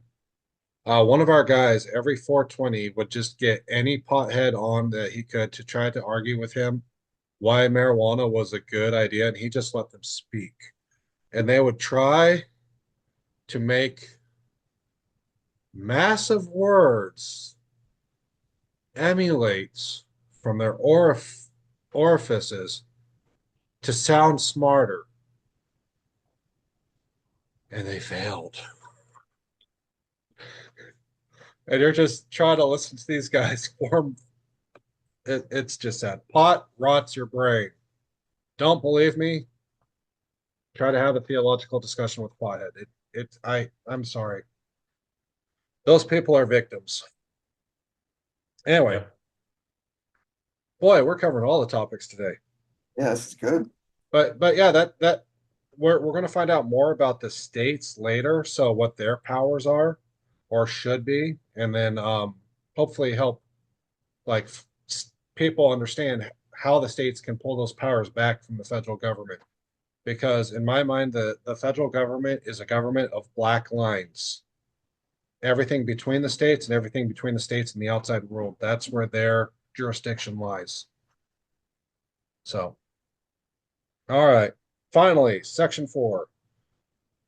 Speaker 1: One of our guys, every 420, would just get any pothead on that he could to try to argue with him why marijuana was a good idea, and he just let them speak. And they would try to make massive words emulates from their orifices to sound smarter. And they failed. And you're just trying to listen to these guys form. It's just sad. Pot rots your brain. Don't believe me? Try to have a theological discussion with pothead. I'm sorry. Those people are victims. Anyway,
Speaker 3: yep.
Speaker 1: boy, we're covering all the topics today.
Speaker 2: yeah, this is good.
Speaker 1: But yeah, that we're going to find out more about the states later, so what their powers are or should be, and then hopefully help like people understand how the states can pull those powers back from the federal government. Because in my mind, the federal government is a government of black lines. Everything between the states and everything between the states and the outside world, that's where their jurisdiction lies. So, all right. Finally, section 4.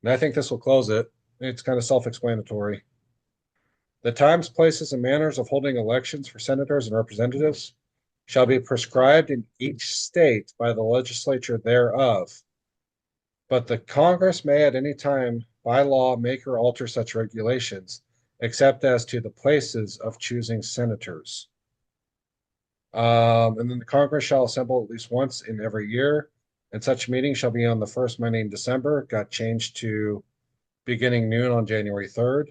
Speaker 1: And I think this will close it. It's kind of self-explanatory. The times, places, and manners of holding elections for senators and representatives shall be prescribed in each state by the legislature thereof. But the Congress may at any time by law make or alter such regulations, except as to the places of choosing senators. And then the Congress shall assemble at least once in every year, and such meeting shall be on the first Monday in December. Got changed to beginning noon on January 3rd,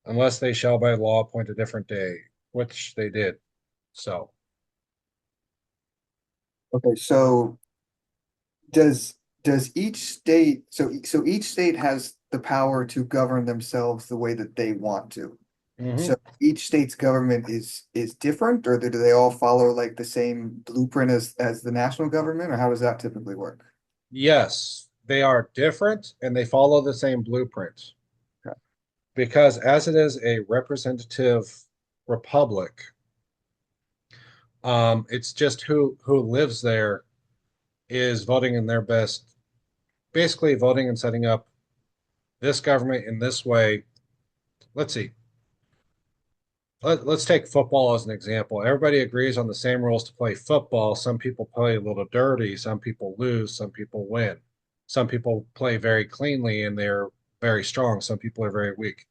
Speaker 1: unless they shall by law appoint a different day, which they did. So,
Speaker 2: Okay, so does each state, so each state has the power to govern themselves the way that they want to? So
Speaker 1: Mhm.
Speaker 2: each state's government is different, or do they all follow like the same blueprint as the national government, or how does that typically work?
Speaker 1: Yes, they are different and they follow the same blueprint
Speaker 2: Okay.
Speaker 1: because as it is a representative republic, it's just who lives there is voting in their best, basically voting and setting up this government in this way. Let's see. Let's take football as an example. Everybody agrees on the same rules to play football. Some people play a little dirty, some people lose, some people win. Some people play very cleanly and they're very strong. Some people are very weak.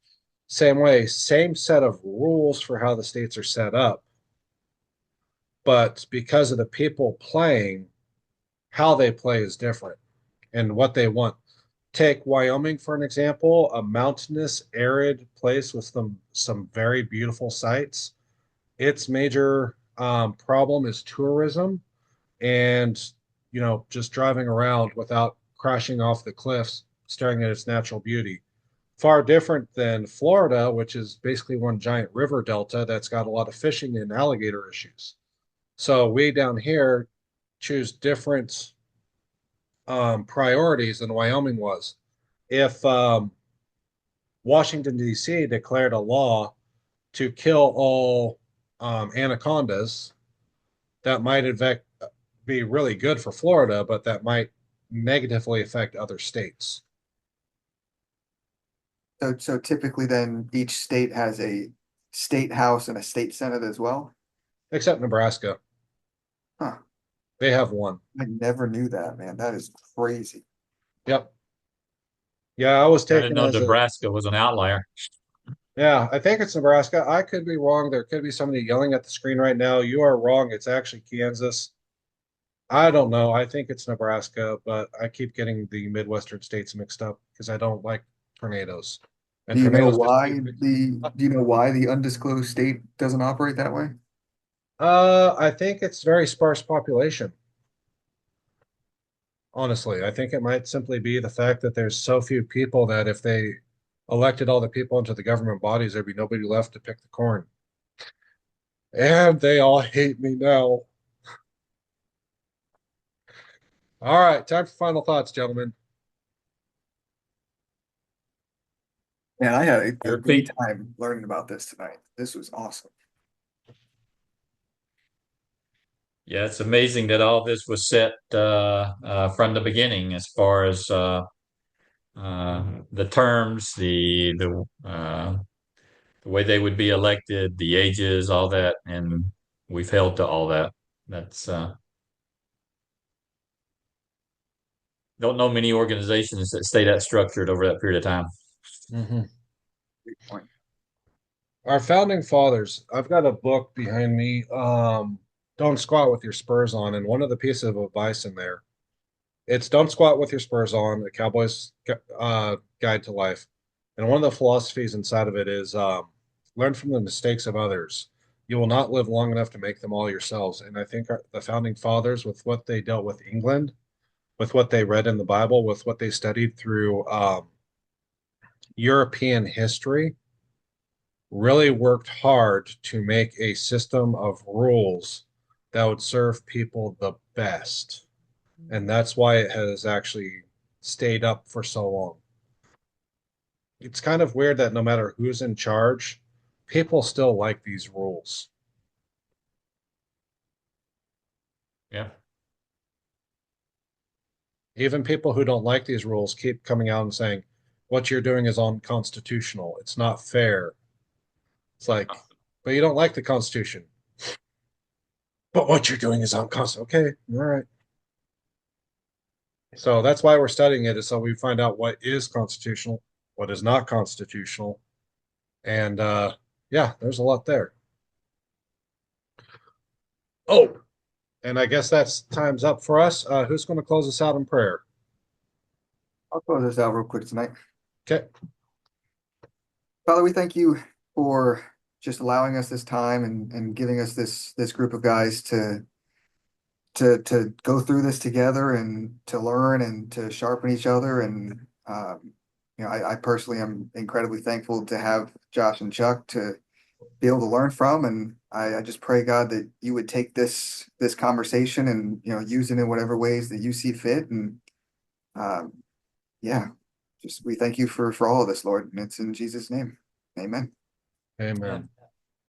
Speaker 1: Same way, same set of rules for how the states are set up. But because of the people playing, how they play is different and what they want. Take Wyoming for an example, a mountainous, arid place with some very beautiful sights. Its major problem is tourism and just driving around without crashing off the cliffs, staring at its natural beauty. Far different than Florida, which is basically one giant river delta that's got a lot of fishing and alligator issues. So we down here choose different priorities than Wyoming was. If Washington, D.C. declared a law to kill all anacondas, that might in fact be really good for Florida, but that might negatively affect other states,
Speaker 2: So typically then each state has a state house and a state senate as well?
Speaker 1: except Nebraska.
Speaker 2: Huh,
Speaker 1: They have one.
Speaker 2: I never knew that, man. That is crazy.
Speaker 1: Yep. Yeah, I was
Speaker 3: I didn't
Speaker 1: taken
Speaker 3: know
Speaker 1: as a,
Speaker 3: Nebraska was an outlier.
Speaker 1: yeah, I think it's Nebraska. I could be wrong. There could be somebody yelling at the screen right now. You are wrong. It's actually Kansas. I don't know. I think it's Nebraska, but I keep getting the Midwestern states mixed up because I don't like tornadoes. And tornadoes just keep mixing.
Speaker 2: Do you know why the undisclosed state doesn't operate that way?
Speaker 1: I think it's very sparse population. Honestly, I think it might simply be the fact that there's so few people that if they elected all the people into the government bodies, there'd be nobody left to pick the corn. And they all hate me now. All right, time for final thoughts, gentlemen.
Speaker 2: Man, I had a
Speaker 3: Your
Speaker 2: great
Speaker 3: feet.
Speaker 2: time learning about this tonight. This was awesome.
Speaker 3: Yeah, it's amazing that all this was set from the beginning as far as the terms, the way they would be elected, the ages, all that, and we've held to all that. That's don't know many organizations that stay that structured over that period of time.
Speaker 1: Mhm.
Speaker 2: Great point.
Speaker 1: Our founding fathers, I've got a book behind me, Don't Squat with Your Spurs On, and one of the pieces of advice in there, it's Don't Squat with Your Spurs On, a cowboy's guide to life. And one of the philosophies inside of it is learn from the mistakes of others. You will not live long enough to make them all yourselves. And I think the founding fathers, with what they dealt with England, with what they read in the Bible, with what they studied through European history, really worked hard to make a system of rules that would serve people the best. And that's why it has actually stayed up for so long. It's kind of weird that no matter who's in charge, people still like these rules.
Speaker 3: Yeah.
Speaker 1: Even people who don't like these rules keep coming out and saying, what you're doing is unconstitutional. It's not fair. It's like, but you don't like the Constitution. But what you're doing is unconstitutional. Okay, all right. So that's why we're studying it, is so we find out what is constitutional, what is not constitutional. And yeah, there's a lot there. Oh, and I guess that's time's up for us. Who's going to close us out in prayer?
Speaker 2: I'll close this out real quick tonight.
Speaker 1: Okay.
Speaker 2: Father, we thank you for just allowing us this time and giving us this group of guys to go through this together and to learn and to sharpen each other and you know, I personally am incredibly thankful to have Josh and Chuck to be able to learn from. And I just pray, God, that you would take this conversation and, you know, use it in whatever ways that you see fit. And um, yeah, just we thank you for all of this, Lord. And it's in Jesus' name. Amen.
Speaker 1: Amen.